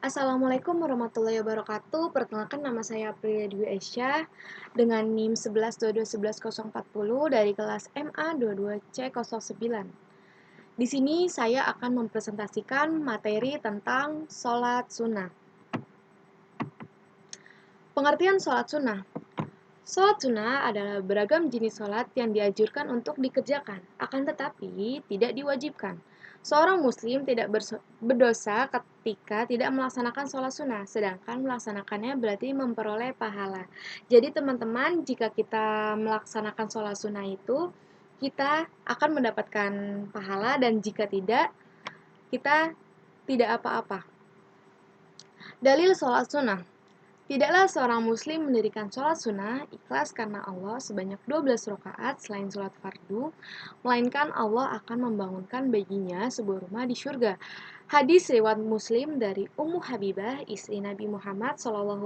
Assalamualaikum warahmatullahi wabarakatuh. Perkenalkan nama saya Aprilia Dwi Aisyah dengan NIM 1122111040 dari kelas MA 22C09. Di sini saya akan mempresentasikan materi tentang sholat sunnah. Pengertian sholat sunnah. Sholat sunnah adalah beragam jenis sholat yang dianjurkan untuk dikerjakan, akan tetapi tidak diwajibkan. Seorang muslim tidak berdosa ketika tidak melaksanakan sholat sunnah, sedangkan melaksanakannya berarti memperoleh pahala. Jadi teman-teman, jika kita melaksanakan sholat sunnah itu, kita akan mendapatkan pahala, dan jika tidak, kita tidak apa-apa. Dalil sholat sunnah. Tidaklah seorang muslim mendirikan sholat sunnah ikhlas karena Allah sebanyak 12 rakaat selain sholat fardu, melainkan Allah akan membangunkan baginya sebuah rumah di surga. Hadis riwayat Muslim dari Ummu Habibah, istri Nabi Muhammad SAW,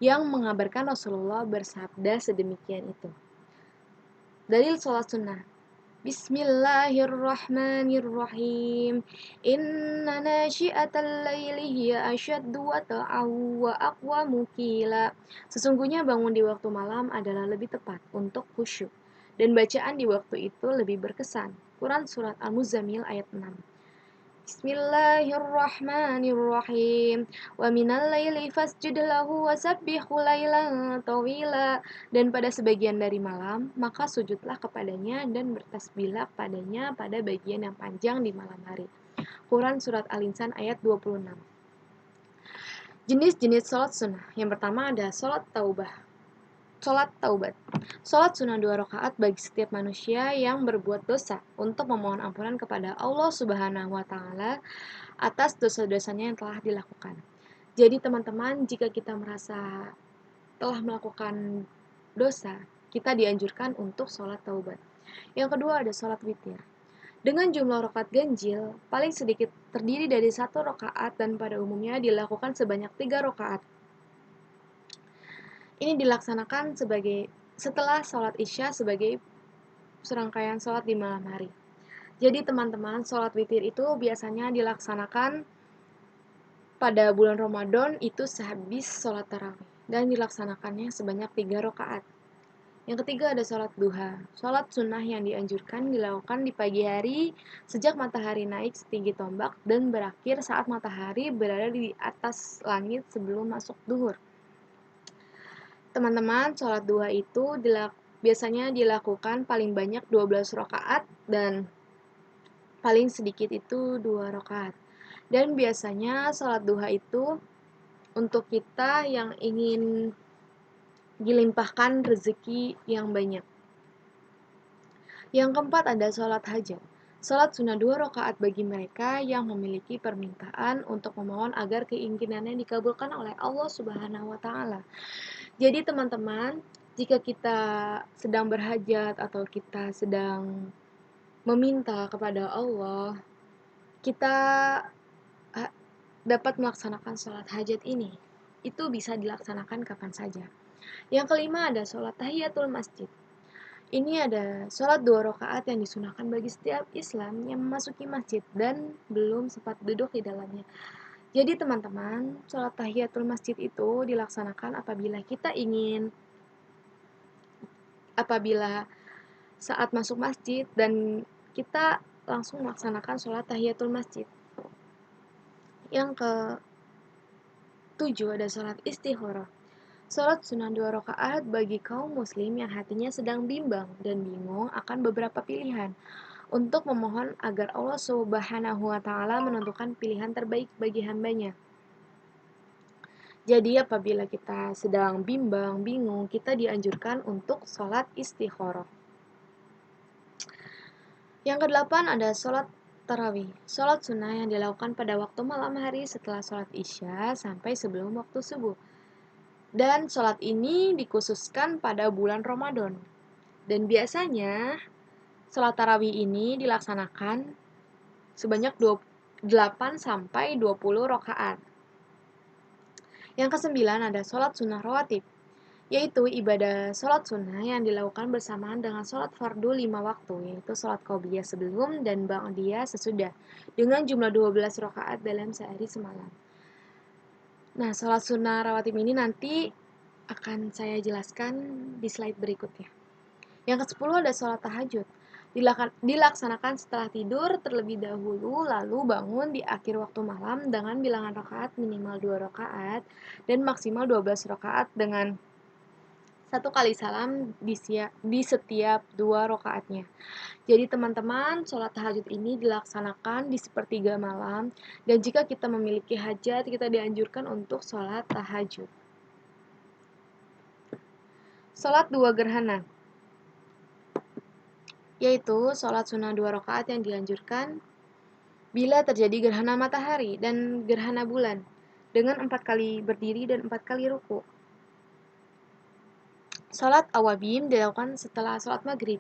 yang mengabarkan Rasulullah bersabda sedemikian itu. Dalil sholat sunnah. Bismillahirrahmanirrahim. Inna nasyi'atal laili hiya asyaddu wata'aw wa aqwamu qila. Sesungguhnya bangun di waktu malam adalah lebih tepat untuk khusyuk, dan bacaan di waktu itu lebih berkesan. Quran Surat Al-Muzammil ayat 6. Bismillahirrahmanirrahim. Wa minal laili fasjud lahu wasabbihu lailan tawila. Dan pada sebagian dari malam, maka sujudlah kepadanya dan bertasbihlah padanya pada bagian yang panjang di malam hari. Quran Surat Al-Insan ayat 26. Jenis-jenis sholat sunnah. Yang pertama ada sholat taubat. Sholat sunnah 2 rakaat bagi setiap manusia yang berbuat dosa untuk memohon ampunan kepada Allah Subhanahu wa Ta'ala atas dosa-dosanya yang telah dilakukan. Jadi teman-teman, jika kita merasa telah melakukan dosa, kita dianjurkan untuk sholat taubat. Yang kedua ada sholat witir. Dengan jumlah rakaat ganjil, paling sedikit terdiri dari 1 rakaat dan pada umumnya dilakukan sebanyak 3 rakaat. Ini dilaksanakan setelah sholat isya sebagai serangkaian sholat di malam hari. Jadi teman-teman, sholat witir itu biasanya dilaksanakan pada bulan Ramadan itu sehabis sholat tarawih, dan dilaksanakannya sebanyak 3 rakaat. Yang ketiga ada sholat duha. Sholat sunnah yang dianjurkan dilakukan di pagi hari sejak matahari naik setinggi tombak dan berakhir saat matahari berada di atas langit sebelum masuk duhur. Teman-teman, sholat duha itu biasanya dilakukan paling banyak 12 rakaat dan paling sedikit itu 2 rakaat. Dan biasanya sholat duha itu untuk kita yang ingin dilimpahkan rezeki yang banyak. Yang keempat ada sholat hajat. Sholat sunnah 2 rakaat bagi mereka yang memiliki permintaan untuk memohon agar keinginannya dikabulkan oleh Allah Subhanahu wa Ta'ala. Jadi teman-teman, jika kita sedang berhajat atau kita sedang meminta kepada Allah, kita dapat melaksanakan sholat hajat ini. Itu bisa dilaksanakan kapan saja. Yang kelima ada sholat tahiyatul masjid. Ini ada sholat 2 rakaat yang disunahkan bagi setiap Islam yang memasuki masjid dan belum sempat duduk di dalamnya. Jadi teman-teman, sholat tahiyatul masjid itu dilaksanakan apabila saat masuk masjid dan kita langsung melaksanakan sholat tahiyatul masjid. Yang ke-7 ada sholat istikharah. Sholat sunnah 2 rakaat bagi kaum muslim yang hatinya sedang bimbang dan bingung akan beberapa pilihan, untuk memohon agar Allah Subhanahu wa Ta'ala menentukan pilihan terbaik bagi hambanya. Jadi apabila kita sedang bimbang, bingung, kita dianjurkan untuk sholat istikharah. Yang kedelapan ada sholat tarawih. Sholat sunnah yang dilakukan pada waktu malam hari setelah sholat isya sampai sebelum waktu subuh. Dan sholat ini dikhususkan pada bulan Ramadan. Dan biasanya sholat tarawih ini dilaksanakan sebanyak 8-20 rakaat. Yang kesembilan ada sholat sunnah rawatib, yaitu ibadah sholat sunnah yang dilakukan bersamaan dengan sholat fardu 5 waktu, yaitu sholat qobliyah sebelum dan ba'diyah sesudah, dengan jumlah 12 rakaat dalam sehari semalam. Nah, sholat sunnah rawatib ini nanti akan saya jelaskan di slide berikutnya. Yang ke-10 ada sholat tahajud. Dilaksanakan setelah tidur terlebih dahulu, lalu bangun di akhir waktu malam dengan bilangan rakaat minimal 2 rakaat dan maksimal 12 rakaat dengan 1 kali salam di setiap 2 rakaatnya. Jadi teman-teman, sholat tahajud ini dilaksanakan di sepertiga malam, dan jika kita memiliki hajat, kita dianjurkan untuk sholat tahajud. Sholat 2 gerhana, yaitu sholat sunnah 2 rakaat yang dianjurkan bila terjadi gerhana matahari dan gerhana bulan, dengan 4 kali berdiri dan 4 kali ruku. Sholat awabim dilakukan setelah sholat maghrib.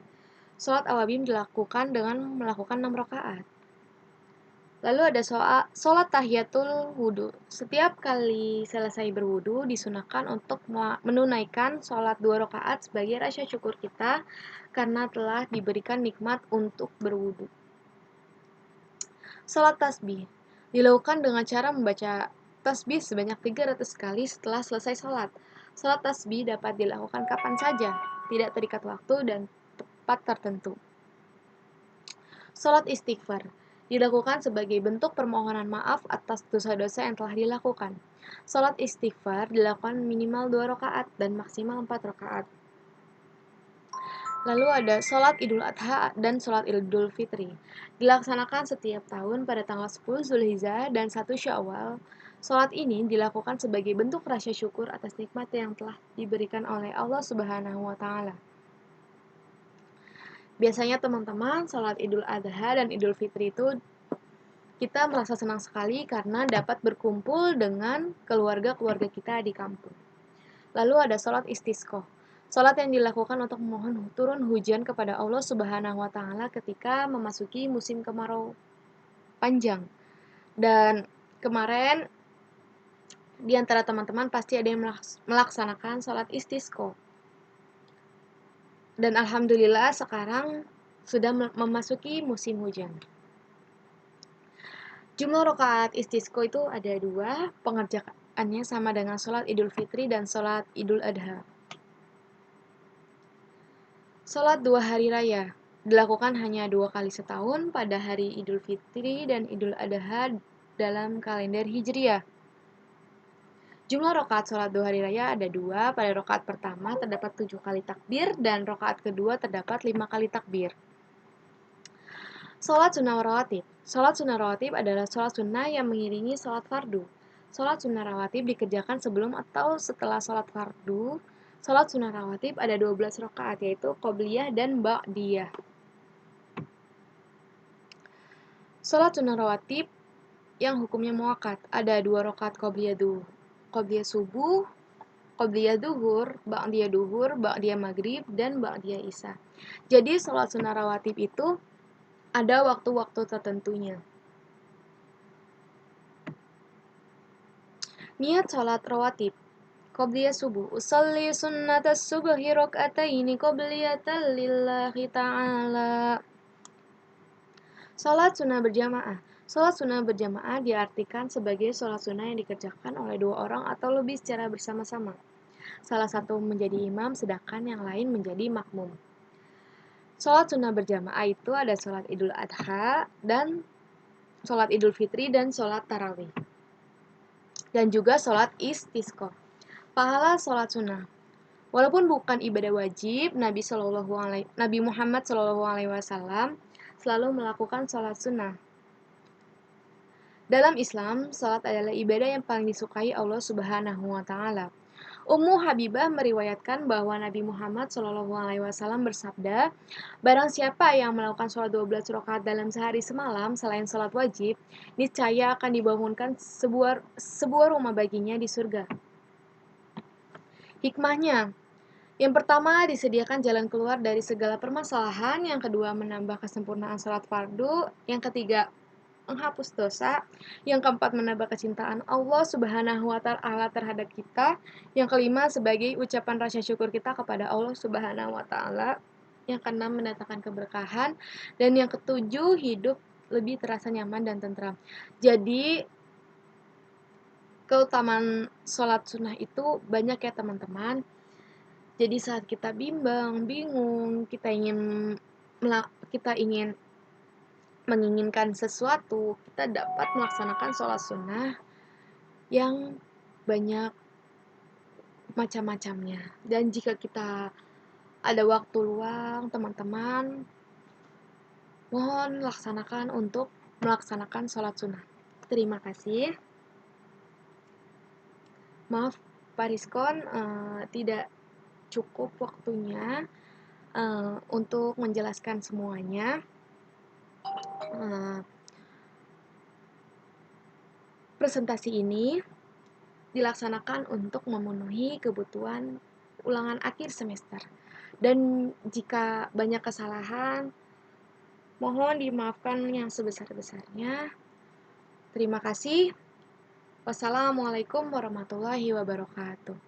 Sholat awabim dilakukan dengan melakukan 6 rakaat. Lalu ada sholat tahiyatul wudhu. Setiap kali selesai berwudhu, disunahkan untuk menunaikan sholat 2 rakaat sebagai rasa syukur kita karena telah diberikan nikmat untuk berwudhu. Sholat tasbih dilakukan dengan cara membaca tasbih sebanyak 300 kali setelah selesai sholat. Sholat tasbih dapat dilakukan kapan saja, tidak terikat waktu dan tepat tertentu. Sholat istighfar dilakukan sebagai bentuk permohonan maaf atas dosa-dosa yang telah dilakukan. Sholat istighfar dilakukan minimal 2 rakaat dan maksimal 4 rakaat. Lalu ada sholat Idul Adha dan sholat Idul Fitri. Dilaksanakan setiap tahun pada tanggal 10 Zulhijjah dan 1 Syawal. Sholat ini dilakukan sebagai bentuk rasa syukur atas nikmat yang telah diberikan oleh Allah Subhanahu wa Ta'ala. Biasanya teman-teman, sholat Idul Adha dan Idul Fitri itu kita merasa senang sekali karena dapat berkumpul dengan keluarga-keluarga kita di kampung. Lalu ada sholat istisqa. Sholat yang dilakukan untuk memohon turun hujan kepada Allah Subhanahu wa Ta'ala ketika memasuki musim kemarau panjang. Dan kemarin di antara teman-teman pasti ada yang melaksanakan sholat istisqa. Dan alhamdulillah sekarang sudah memasuki musim hujan. Jumlah rakaat istisqa itu ada 2, pengerjaannya sama dengan sholat Idul Fitri dan sholat Idul Adha. Sholat 2 hari raya dilakukan hanya 2 kali setahun pada hari Idul Fitri dan Idul Adha dalam kalender Hijriah. Jumlah rakaat sholat 2 hari raya ada 2, pada rakaat pertama terdapat 7 kali takbir dan rakaat kedua terdapat 5 kali takbir. Sholat sunnah rawatib. Sholat sunnah rawatib adalah sholat sunnah yang mengiringi sholat fardu. Sholat sunnah rawatib dikerjakan sebelum atau setelah sholat fardu. Sholat sunnah rawatib ada 12 rakaat, yaitu qobliyah dan ba'diyah. Sholat sunnah rawatib yang hukumnya muakkad ada 2 rakaat qobliyah subuh, qobliyah duhur, ba'diyah maghrib, dan ba'diyah isya. Jadi sholat sunnah rawatib itu ada waktu-waktu tertentunya. Niat sholat rawatib. Qobliyah subuh. Usalli sunnatas subhi raka'ataini qobliyatan lillahi ta'ala. Sholat sunnah berjamaah. Sholat sunnah berjamaah diartikan sebagai sholat sunnah yang dikerjakan oleh 2 orang atau lebih secara bersama-sama. Salah satu menjadi imam, sedangkan yang lain menjadi makmum. Sholat sunnah berjamaah itu ada sholat Idul Adha dan sholat Idul Fitri dan sholat tarawih. Dan juga sholat istisqa. Pahala sholat sunnah. Walaupun bukan ibadah wajib, Nabi Muhammad SAW selalu melakukan sholat sunnah. Dalam Islam, sholat adalah ibadah yang paling disukai Allah Subhanahu wa Ta'ala. Ummu Habibah meriwayatkan bahwa Nabi Muhammad SAW bersabda, barang siapa yang melakukan sholat 12 rakaat dalam sehari semalam selain sholat wajib, niscaya akan dibangunkan sebuah rumah baginya di surga. Hikmahnya, yang pertama, disediakan jalan keluar dari segala permasalahan. Yang kedua, menambah kesempurnaan sholat fardu. Yang ketiga, menghapus dosa. Yang keempat, menambah kecintaan Allah Subhanahu wa Ta'ala terhadap kita. Yang kelima, sebagai ucapan rasa syukur kita kepada Allah Subhanahu wa Ta'ala. Yang keenam, mendatangkan keberkahan. Dan yang ketujuh, hidup lebih terasa nyaman dan tentram. Jadi, keutamaan sholat sunnah itu banyak ya teman-teman. Jadi saat kita bimbang, bingung, kita ingin menginginkan sesuatu, kita dapat melaksanakan sholat sunnah yang banyak macam-macamnya. Dan jika kita ada waktu luang, teman-teman, mohon laksanakan untuk melaksanakan sholat sunnah. Terima kasih. Maaf, Pak Rizkon, tidak cukup waktunya untuk menjelaskan semuanya. Presentasi ini dilaksanakan untuk memenuhi kebutuhan ulangan akhir semester. Dan jika banyak kesalahan, mohon dimaafkan yang sebesar-besarnya. Terima kasih. Wassalamualaikum warahmatullahi wabarakatuh.